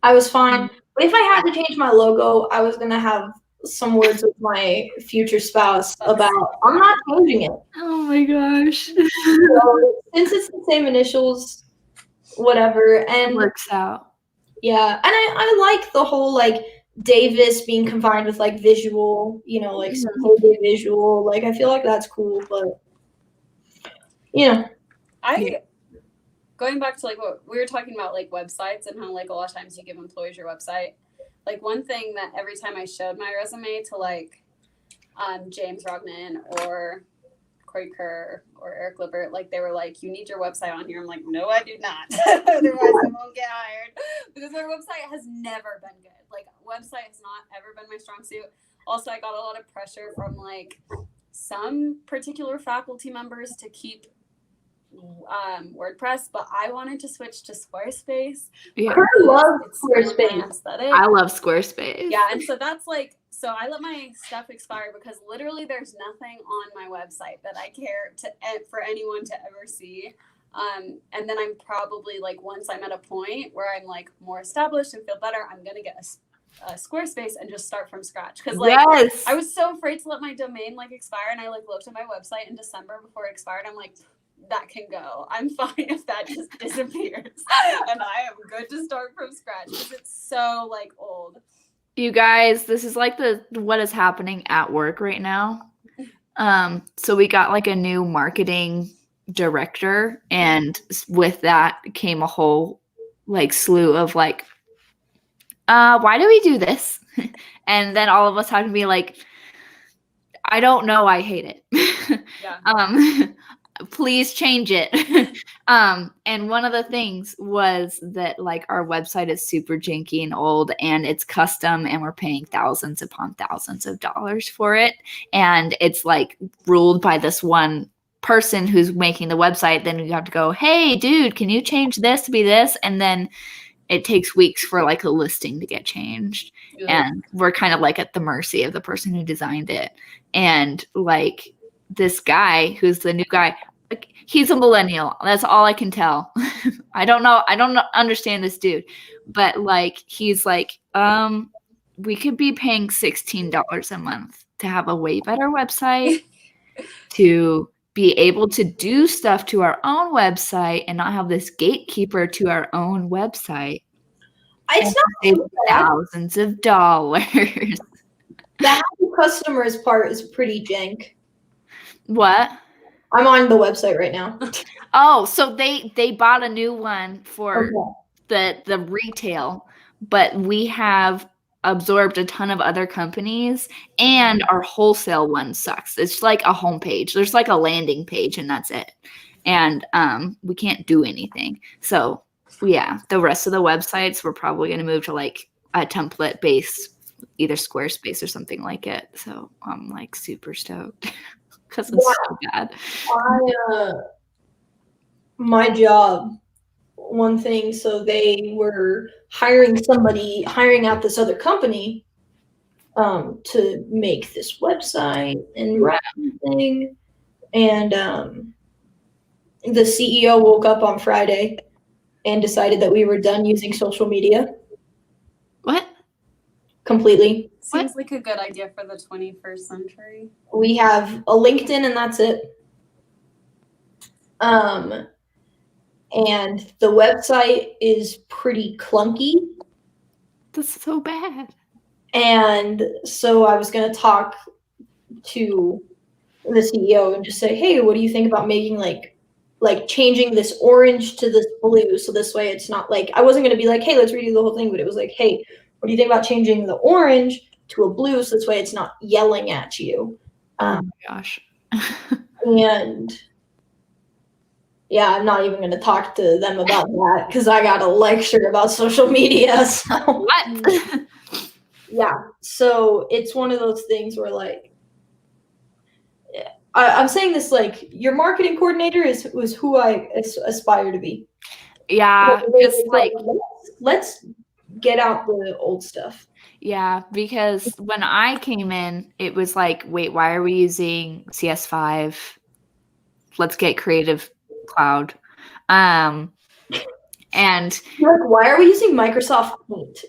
I was fine. But if I had to change my logo, I was going to have some words with my future spouse about, I'm not changing it. Oh my gosh. So, since it's the same initials, whatever. And it works out. Yeah, and I like the whole, like, Davis being combined with like visual, like some visual. Like I feel like that's cool, but going back to like what we were talking about, like websites and how like a lot of times you give employees your website. Like one thing that every time I showed my resume to like James Rognan or Corey Kerr or Eric Lippert, like they were like, you need your website on here. I'm like, no, I do not. Otherwise I won't get hired, because their website has never been good. Like website has not ever been my strong suit. Also, I got a lot of pressure from like some particular faculty members to keep WordPress, but I wanted to switch to Squarespace. Yeah. I love Squarespace. I love Squarespace. Yeah, and so that's like, so I let my stuff expire because literally there's nothing on my website that I care for anyone to ever see. And then I'm probably like, once I'm at a point where I'm like more established and feel better, I'm gonna get a Squarespace and just start from scratch. Because like I was so afraid to let my domain like expire, and I like looked at my website in December before it expired. I'm like, that can go. I'm fine if that just disappears, and I am good to start from scratch because it's so like old. You guys, this is like what is happening at work right now. So we got like a new marketing director, and with that came a whole like slew of like, why do we do this? And then all of us had to be like, I don't know, I hate it. Yeah. Please change it. And one of the things was that like our website is super janky and old, and it's custom, and we're paying thousands upon thousands of dollars for it. And it's like ruled by this one person who's making the website. Then you have to go, hey dude, can you change this to be this? And then it takes weeks for like a listing to get changed. Yeah. And we're kind of like at the mercy of the person who designed it. And like this guy who's the new guy, like, he's a millennial. That's all I can tell. I don't know. I don't understand this dude, but like, he's like, we could be paying $16 a month to have a way better website, to be able to do stuff to our own website and not have this gatekeeper to our own website. It's not Save so bad. thousands of dollars. The happy customers part is pretty jank. What? I'm on the website right now. Oh, so they bought a new one for Okay. the retail, but we have absorbed a ton of other companies, and our wholesale one sucks. It's like a homepage. There's like a landing page, and that's it. And we can't do anything. So yeah, the rest of the websites we're probably going to move to like a template based, either Squarespace or something like it. So I'm like super stoked because it's so bad. My job, one thing, so they were hiring out this other company to make this website and run everything. And the CEO woke up on Friday and decided that we were done using social media. What? Completely. Seems like a good idea for the 21st century. We have a LinkedIn and that's it. And the website is pretty clunky. That's so bad. And so I was going to talk to the CEO and just say, hey, what do you think about making like changing this orange to this blue? So this way it's not like, I wasn't going to be like, hey, let's redo the whole thing. But it was like, hey, what do you think about changing the orange to a blue? So this way it's not yelling at you. Oh my gosh. And yeah, I'm not even going to talk to them about that because I got a lecture about social media. So. What? Yeah. So it's one of those things where like, I'm saying this like your marketing coordinator was who I aspire to be. Yeah, because like let's get out the old stuff. Yeah, because when I came in, it was like, wait, why are we using CS5? Let's get Creative Cloud. And you're like, why are we using Microsoft Paint?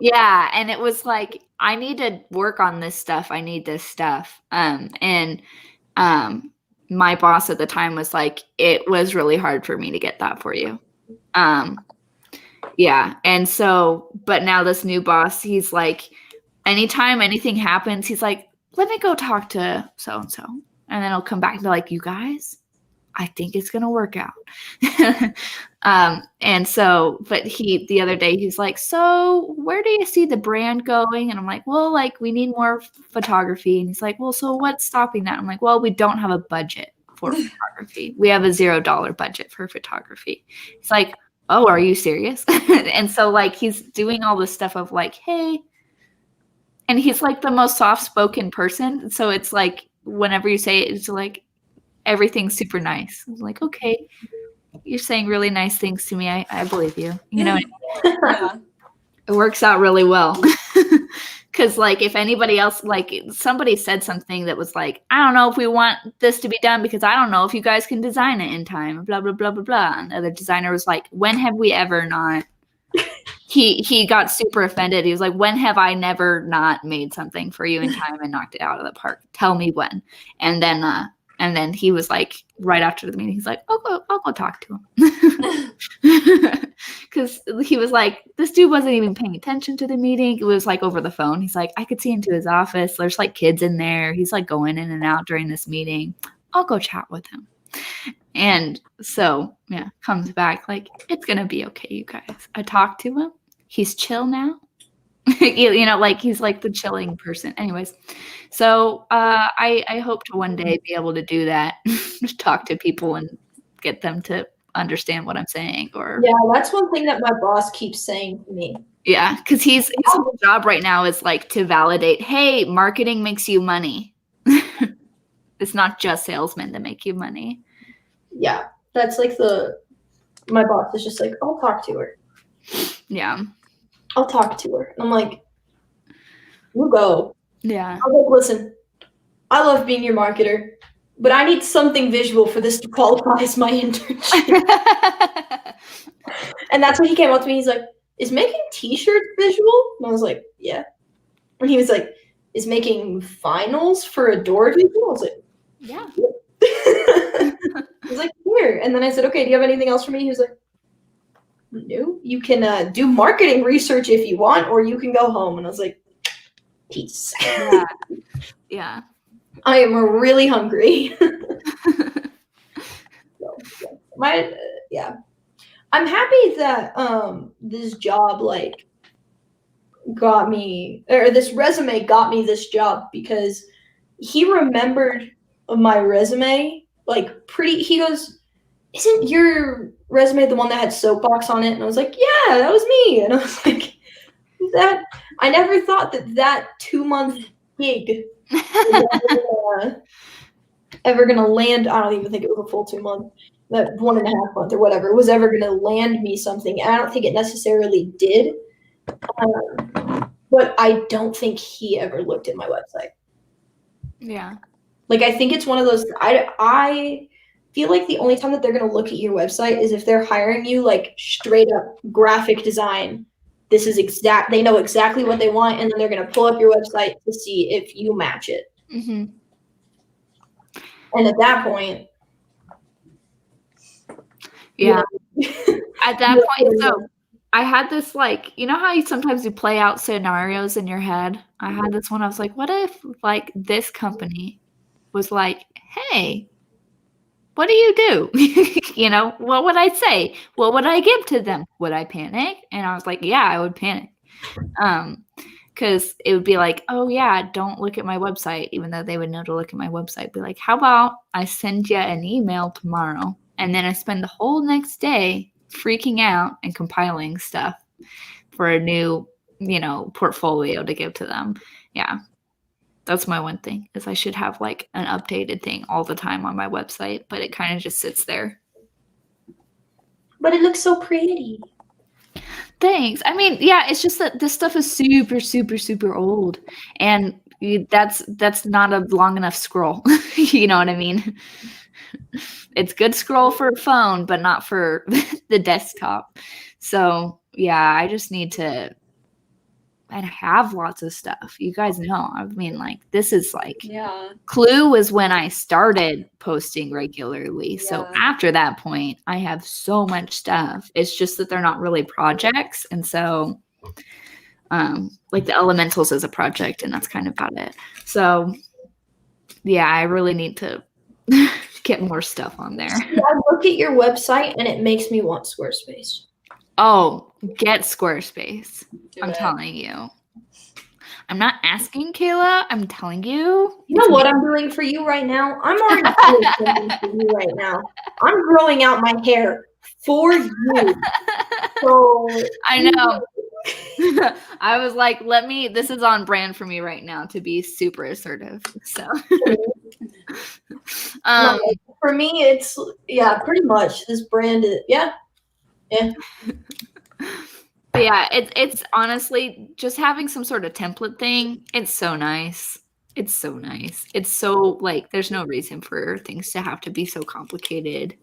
Yeah, and it was like, I need to work on this stuff. I need this stuff. And my boss at the time was like, it was really hard for me to get that for you. Yeah. And so, but now this new boss, he's like, anytime anything happens, he's like, let me go talk to so-and-so. And then he'll come back and be like, you guys, I think it's going to work out. And so, but the other day, he's like, so where do you see the brand going? And I'm like, well, like we need more photography. And he's like, well, so what's stopping that? I'm like, well, we don't have a budget for photography. We have a $0 budget for photography. It's like, oh, are you serious? And so like, he's doing all this stuff of like, hey, and he's like the most soft-spoken person. So it's like, whenever you say it, it's like, everything's super nice. I'm like, okay, you're saying really nice things to me. I believe you. You know, Yeah. It works out really well. Because like if anybody else, like somebody said something that was like, I don't know if we want this to be done because I don't know if you guys can design it in time, blah, blah, blah, blah, blah. And the other designer was like, when have we ever not? He got super offended. He was like, when have I never not made something for you in time and knocked it out of the park? Tell me when. And then he was like, right after the meeting, he's like, I'll go talk to him. Because he was like, this dude wasn't even paying attention to the meeting. It was like over the phone. He's like, I could see into his office. There's like kids in there. He's like going in and out during this meeting. I'll go chat with him. And so, yeah, comes back like, it's going to be okay, you guys. I talked to him. He's chill now. You know, like he's like the chilling person. Anyways, so I hope to one day be able to do that, talk to people and get them to understand what I'm saying. Or yeah, that's one thing that my boss keeps saying to me. Yeah, because his whole job right now is like to validate, hey, marketing makes you money. It's not just salesmen that make you money. Yeah, that's like my boss is just like, I'll talk to her. Yeah. I'll talk to her. I'm like, you go. Yeah. I'm like, listen, I love being your marketer, but I need something visual for this to qualify as my internship. And that's when he came up to me. He's like, is making t-shirts visual? And I was like, yeah. And he was like, is making finals for a door visual? I was like, Yeah. I was like, here. And then I said, okay, do you have anything else for me? He was like, no, you can do marketing research if you want, or you can go home. And I was like, peace. Yeah. Yeah. I am really hungry. Yeah. I'm happy that this job like got me, or this resume got me this job, because he remembered my resume like he goes, isn't your resume the one that had soapbox on it? And I was like, yeah, that was me. And I was like, that I never thought that 2-month gig was ever gonna land. I don't even think it was a full 2 months, that 1.5 month or whatever was ever gonna land me something. And I don't think it necessarily did. But I don't think he ever looked at my website. Yeah. Like, I think it's one of those, I feel like the only time that they're going to look at your website is if they're hiring you, like, straight up graphic design. This is they know exactly what they want, and then they're going to pull up your website to see if you match it. Mm-hmm. And at that point, yeah. At that point, so so I had this, like, you know how sometimes you play out scenarios in your head? I had this one. I was like, what if, like, this company was like, hey, what do you do? You know, what would I say? What would I give to them? Would I panic? And I was like, yeah, I would panic. Because it would be like, oh, yeah, don't look at my website, even though they would know to look at my website. Be like, how about I send you an email tomorrow, and then I spend the whole next day freaking out and compiling stuff for a new, you know, portfolio to give to them. Yeah. That's my one thing, is I should have like an updated thing all the time on my website, but it kind of just sits there. But it looks so pretty. Thanks. I mean, yeah, it's just that this stuff is super, super, super old, and that's not a long enough scroll. You know what I mean? It's good scroll for a phone, but not for the desktop. So yeah, I just need to. And have lots of stuff. You guys know. I mean, like, this is like, Yeah. Clue was when I started posting regularly. So Yeah. after that point, I have so much stuff. It's just that they're not really projects. And so, like, the Elementals is a project, and that's kind of about it. So, yeah, I really need to get more stuff on there. I look at your website, and it makes me want Squarespace. Oh, get Squarespace. I'm it. telling you. I'm not asking, Kayla. I'm telling you. You know what I'm doing for you right now? I'm already doing something for you right now. I'm growing out my hair for you. So I know. I was like, this is on brand for me right now to be super assertive. So no, for me, it's pretty much this brand is yeah. But yeah, it's honestly just having some sort of template thing. It's so nice. It's so nice. It's so, like, there's no reason for things to have to be so complicated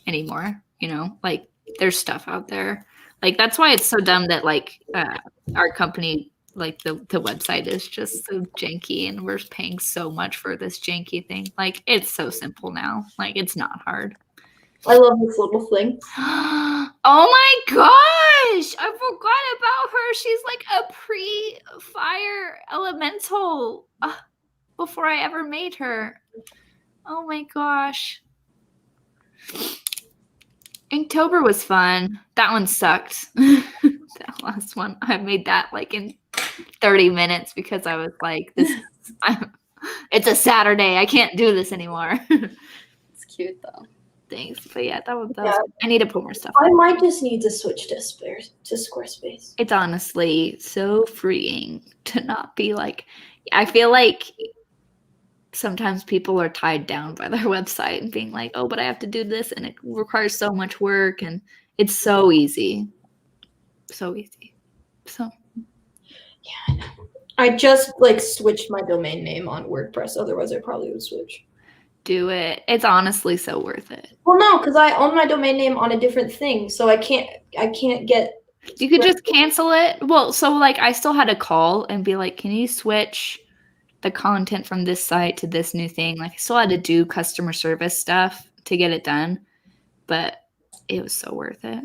anymore. You know, like, there's stuff out there. Like, that's why it's so dumb that, like, our company, like, the website is just so janky, and we're paying so much for this janky thing. Like, it's so simple now. Like, it's not hard. I love this little thing. Oh my gosh! I forgot about her. She's like a pre-fire elemental before I ever made her. Oh my gosh. Inktober was fun. That one sucked. That last one. I made that like in 30 minutes because I was like, it's a Saturday. I can't do this anymore. It's cute though. Thanks. But yeah, that was I need to put more stuff. I might just need to switch to Squarespace. It's honestly so freeing to not be like, I feel like sometimes people are tied down by their website and being like, oh, but I have to do this and it requires so much work, and it's so easy. So easy. So yeah, I know. I just like switched my domain name on WordPress. Otherwise I probably would switch. Do it. It's honestly so worth it. Well, no, because I own my domain name on a different thing, so I can't get You could just cancel it. Well, so like I still had to call and be like, can you switch the content from this site to this new thing? Like I still had to do customer service stuff to get it done, but it was so worth it.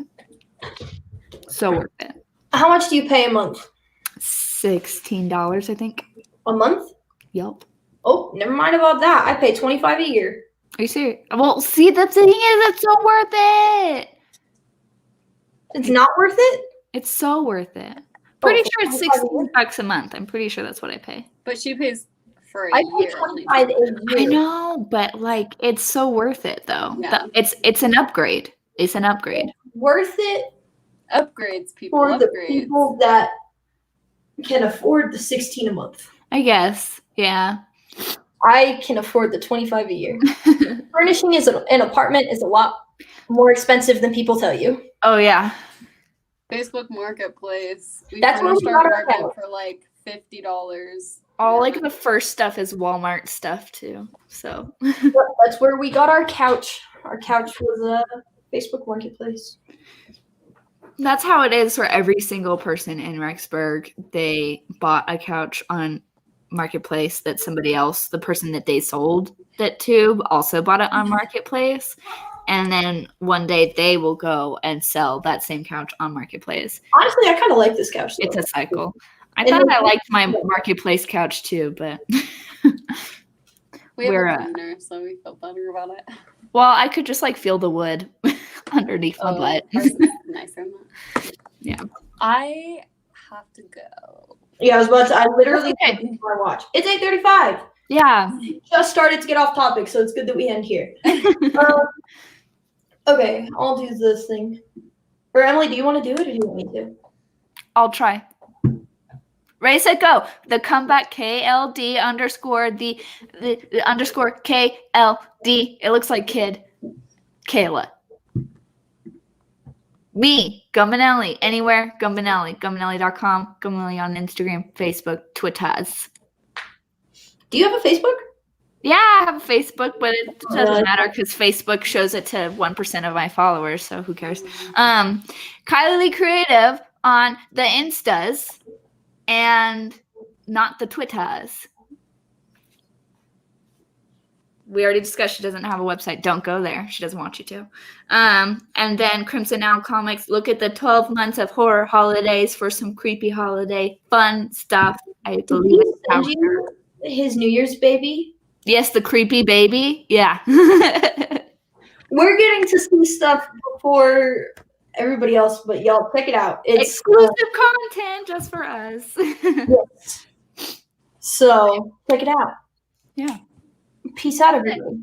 So worth it. How much do you pay a month? $16, I think. A month? Yep. Oh, never mind about that. I pay $25 a year. Are you serious? Well, see, the thing is, it's so worth it. It's not worth it? It's so worth it. Pretty sure it's $16 $16 a month. I'm pretty sure that's what I pay. But she pays for a I year. pay 25 a year. I know, but like it's so worth it though. Yeah. It's an upgrade. It's an upgrade. Worth it Upgrades, people. for the Upgrades. people that can afford the 16 a month. I guess. Yeah. I can afford the 25 a year. Furnishing an apartment is a lot more expensive than people tell you. Oh yeah. Facebook Marketplace. We That's where we finished our got our apartment couch. for like $50. All like the first stuff is Walmart stuff too. So That's where we got our couch. Our couch was a Facebook Marketplace. that's how it is for every single person in Rexburg. They bought a couch on Marketplace that somebody else, the person that they sold it to, also bought it on Marketplace. And then one day they will go and sell that same couch on Marketplace. Honestly, I kind of like this couch. Though. It's a cycle. I And thought then- I liked my Marketplace couch too, but We have We're, a cleaner, so we felt better about it. well, I could just like feel the wood underneath my butt. ours is nicer than that. Yeah. I have to go. Yeah, I was about to. I literally Okay. looked at my watch. It's 8:35. Yeah. Just started to get off topic, so it's good that we end here. Okay, I'll do this thing. Or Emily, do you want to do it, or do you want me to? I'll try. Ready, set, go. The comeback KLD underscore the underscore KLD. It looks like kid. Kayla. Me, Gumminelli. Anywhere, Gumminelli. Gumminelli.com. Gumminelli on Instagram, Facebook, Twitters. Do you have a Facebook? Yeah, I have a Facebook, but it doesn't Really? matter because Facebook shows it to 1% of my followers, so who cares? Kiley Creative on the Instas and not the Twitters. We already discussed she doesn't have a website. Don't go there. She doesn't want you to. And then Crimson Owl Comics. Look at the 12 months of horror holidays for some creepy holiday fun stuff. I Did believe he it's send you his New Year's baby? Yes, the creepy baby. Yeah. We're getting to see stuff before everybody else, but y'all check it out. It's Exclusive content just for us. yes. So check it out. Yeah. Peace out, everybody.